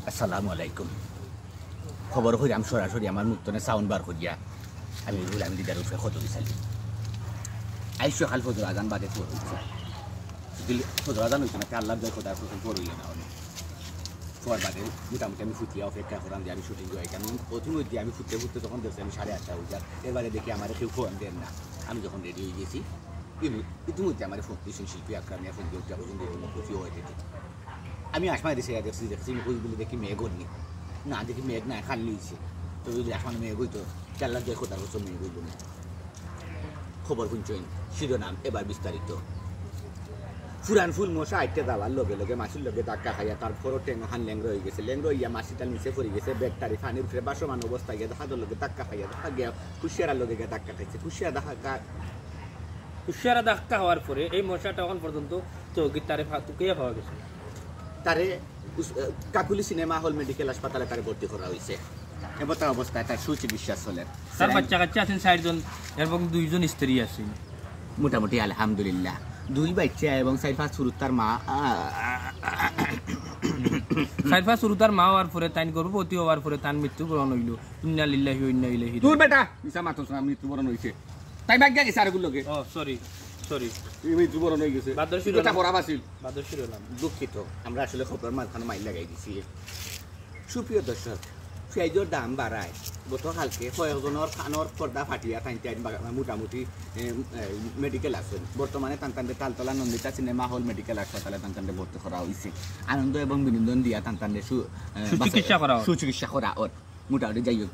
আসসালামু আলাইকুম। খবর করিলাম সরাসরি আমার মুক্তনে সাউন্ড বার করিয়া আমি রুলাম লিডার উপরে কত দিছিলাম। আজ সকাল ফজর আজান বাদে পড় হয়েছে, ফজর আজান হয়েছে না আল্লাহর জয় খোদার পড় হইলে না অনেক পর বাদে মোটামুটি আমি ফুটিয়া অপেক্ষা করলাম যে আমি শুটিং যাই। কারণ প্রথম ওই দিয়ে আমি ফুটতে তখন দেখছি আমি 8:30 হয়ে যার। এরবারে দেখি আমার কেউ ফোন দেন না। আমি যখন রেডি হয়ে গেছি ইতিমধ্যে আমার ফোন দিয়েছেন শিল্পী আকরামিয়া ফোন দিয়ে পর্যন্ত খুশি হয়ে যেত। আমি আসমায় দেশে দেখছি ওইগুলো দেখি মেঘ হয়নি না, দেখি মেঘ না খালি হয়েছে। তো যদি আসমানে মেঘ হইতো চাল্লার জয় খোদার বছর মেঘ হইব না। খবর শুনছেন শিরোনাম এবার বিস্তারিত। ফুরান ফুল মশা আইটে যাওয়ার লগে লগে মাসির লগে ধাক্কা খাইয়া তারপরও টেঙ্গ হান ল্যাংরা হয়ে গেছে। ল্যাংরা হইয়া মাসিটা নিচে পড়ে গেছে। ব্যাগটারি ফানির উপরে বাসমান অবস্থায় গিয়ে হাতের লগে ধাক্কা খাইয়া দেখা গিয়া কুশিয়ারার লগে গিয়ে ধাক্কা খাইছে। কুশিয়ারা ধাক্কা হওয়ার পরে এই মশাটা এখন পর্যন্ত চৌকির তারে ফাতুকিয়ে পাওয়া গেছে। তারে কাকুলি সিনেমা হল মেডিকেল হাসপাতালে তারে ভর্তি করা হয়েছে। এবার অবস্থায় তার সুচিকিৎসা চলে। তার বাচ্চা কাচ্চা আছেন 4 জন এবং 2 জন স্ত্রী আছেন। মোটামুটি আলহামদুলিল্লাহ 2 বাচ্চা এবং 4-5 সুরুতার মা। 4-5 সুরুতার মা হওয়ার পরে তাই গর্ভবতী হওয়ার পরে তার মৃত্যুবরণ হইল। ইন্না লিল্লাহি ওয়া ইন্না ইলাইহি। তোর বেটা মিছা মাতছ না, মৃত্যুবরণ হইছে তাই ভাগ্য গেছে আর গুলোকে। ও সরি মৃত্যুবরণ হয়ে গেছে। বাদরশিরটা পড়া বাসিল বাদরশিরলাম দুঃখিত। আমরা আসলে খবর মাঝখানে মাইল লাগাই দিছি। সুপ্রিয় দর্শক, পেঁয়াজের দাম বাড়ায়। গতকালকে কয়েকজনের খানোর পর্দা ফাটিয়া টাইন মোটামুটি মেডিকেল আছেন। বর্তমানে তান্তান্ডে Taltala Nandita cinema hall medical হাসপাতালে তান্তান্ডে ভর্তি করা হয়েছে। আনন্দ এবং বিনোদন দিয়া তান্তান্ডে সুচিকিৎসা করা ওর মোটামুটি যাই হোক।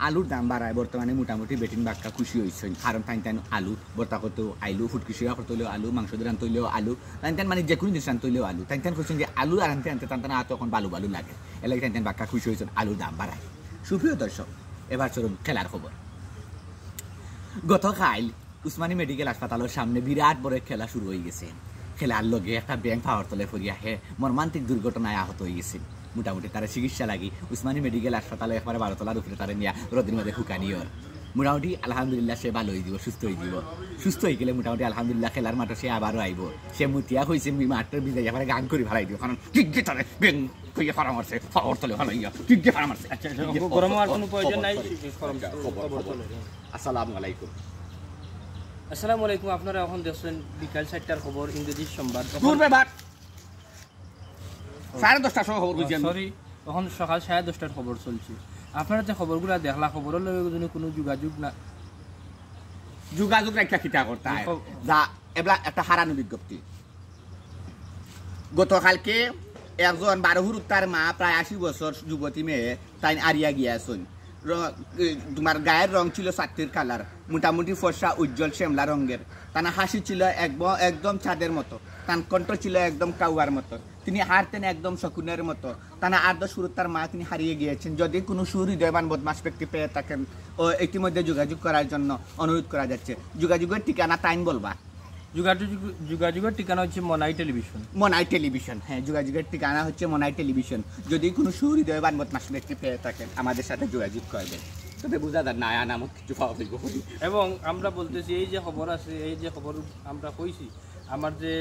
আলুর দাম বাড়ায় বর্তমানে মোটামুটি বেটিন বাক্কা খুশি হয়েছেন। কারণ টাইন আলু বর্তা করতেও আলু, ফুটকিসিরা করতেও আলু, মাংস দিয়ে আনতেইলেও আলু, টাইন মানে যে কোনো জিনিস আনতেইলেও আলু। টাইন করছেন যে আলু আর আনতে টান তখন বালু লাগে। এলাকা টাইন বাক্কা খুশি হয়েছেন, আলুর দাম বাড়ায়। সুপ্রিয় দর্শক, এবার চলুন খেলার খবর। গতকাল উসমানী মেডিকেল হাসপাতালের সামনে বিরাট বড় খেলা শুরু হয়ে গেছে। খেলার লগে একটা ব্যাংক পাওয়ার তলে ফরিয়া মর্মান্তিক দুর্ঘটনায় আহত হয়ে গেছে। মোটামুটি তারা চিকিৎসা লাগি উসমানী মেডিকেল হাসপাতালে একবারে 12 তলার উপরে তারা নিয়ে রোদের মধ্যে হুকানি ওর। মোটামুটি আলহামদুলিল্লাহ সে ভালো হয়ে দিব, সুস্থ হয়ে দিব। সুস্থ হয়ে গেলে মোটামুটি আলহামদুলিল্লাহ খেলার মাঠে সে আবারও আইব। সে মুতিয়া হয়েছে মাঠটার বিজয় এবারে গান করে ভালাই দিব। কারণ টিকে তারে কইয়া ফারা মারছে, পাওয়ার তলে ভালো ইয়া টিকে ফারা মারছে। আচ্ছা গরম হওয়ার কোনো প্রয়োজন নাই। আসসালামু আলাইকুম। আসসালামু আলাইকুম। আপনারা এখন দেখছেন বিকাল 4টার খবর, ইংরেজি সংবাদ। সাড়ে 10টার সময় খবর বুঝছি। সরি, এখন সকাল 10:30টার খবর চলছে। আপনারা যে খবরগুলো দেখলা খবরের লগে কোনো যোগাযোগ একটা খিতা করতে যা এবলা একটা হারানো বিজ্ঞপ্তি। গতকালকে একজন 12 তার মা প্রায় 80 বছর যুবতী মেয়ে তাই আরিয়া গিয়াছেন। তোমার গায়ের রং ছিল ছাতির কালার, মোটামুটি ফর্সা উজ্জ্বল শ্যামলা রঙের। তার হাসি ছিল একদম চাঁদের মতো, তার কণ্ঠ ছিল একদম কাউয়ার মতো। তিনি হারতেন একদম শকুনের মতো। তারা 8-10 সুরতার মা তিনি হারিয়ে গিয়েছেন। যদি কোনো সুহৃদয়বান বদমাস ব্যক্তি পেয়ে থাকেন ও ইতিমধ্যে যোগাযোগ করার জন্য অনুরোধ করা যাচ্ছে। যোগাযোগের ঠিকানা টাইম বলবা। যোগাযোগের ঠিকানা হচ্ছে মনাই টেলিভিশন। হ্যাঁ, যোগাযোগের ঠিকানা হচ্ছে মনাই টেলিভিশন। যদি কোনো সুহৃদয়বান বদমাস ব্যক্তি পেয়ে থাকেন আমাদের সাথে যোগাযোগ করবেন। তবে বুঝা যায় না নামক কিছু পাওয়া যাইব। এবং আমরা বলতেছি এই যে খবর আছে, এই যে খবর আমরা কইছি, আমার যে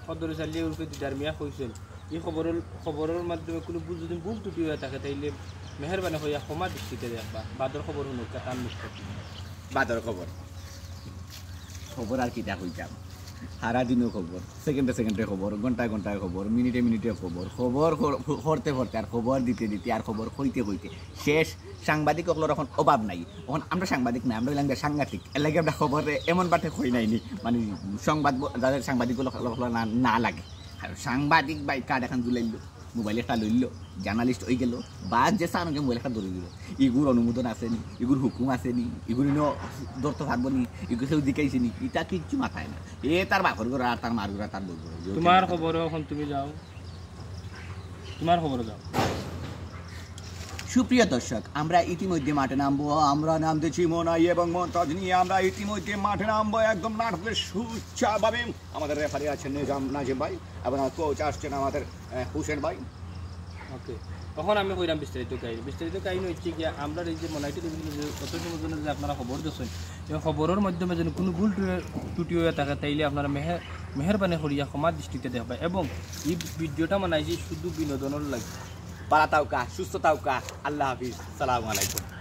সদর চালিয়ে উল্পে দিদার মিয়া কইছেন, এই খবরের মাধ্যমে কোনো যদি ভুল ত্রুটি হয়ে থাকে তাইলে মেহরবানি হইয়া ক্ষমা দৃষ্টিতে দেখবা। বাদর খবর শুনুক তার মুখ। বাদর খবর আর কি যা হইতাম সারাদিনও খবর, সেকেন্ডে খবর, ঘন্টায় খবর, মিনিটে খবর করতে আর খবর দিতে আর খবর হইতে শেষ। সাংবাদিক ওগুলোর এখন অভাব নাই। এখন আমরা সাংবাদিক নাই, আমরা হইলাম সাংঘাতিক। এর লাগে আমরা খবরে এমন বাটে হই নাইনি, মানে সংবাদ যাদের সাংবাদিকগুলো না লাগে। আর সাংবাদিক বাই কার্ড এখন জুলাইল, মোবাইল একটা লইল, জার্নালিস্ট হয়ে গেল, বা যে সানকে মোবাইল একটা ধরে দিল। এগুর অনুমোদন আসেনি, এগুর হুকুম আসেনি, এগুলো ধরতে পারবো নি, এগুলো কেউ দিকাইছেনি, এটা কিচ্ছু মাথায় না। তার বাপর ঘর আর তার মার ঘর তার লোক। তোমার খবর এখন তুমি যাও, তোমার খবর যাও। সুপ্রিয় দর্শক, আমরা ইতিমধ্যে মাঠে নামবো। আমরা নামতেছি মনাই এবং মমতাজ নিয়ে। আমরা ইতিমধ্যে মাঠে নামবো একদম নাটকের সুচাভাবে। আমাদের রেফারি আছেন নাজিম ভাই এবং কোচ আসছেন আমাদের হুসেন ভাই। ওকে, তখন আমি কইলাম বিস্তারিত কাহিনী হচ্ছে কি আমরা এই যে মনাই টেলিভিশনের কত সময় যে আপনারা খবর দিচ্ছেন এই খবরের মাধ্যমে যদি কোনো ভুল ত্রুটি হয়ে থাকে তাইলে আপনারা মেহরবানি করিয়া ক্ষমা দৃষ্টিতে দেখবে এবং এই ভিডিওটা বানাইছি শুধু বিনোদনের লাগে। পালা তাওকা সুস্থ তাওকা আল্লাহ হাফিজ সালামু আলাইকুম।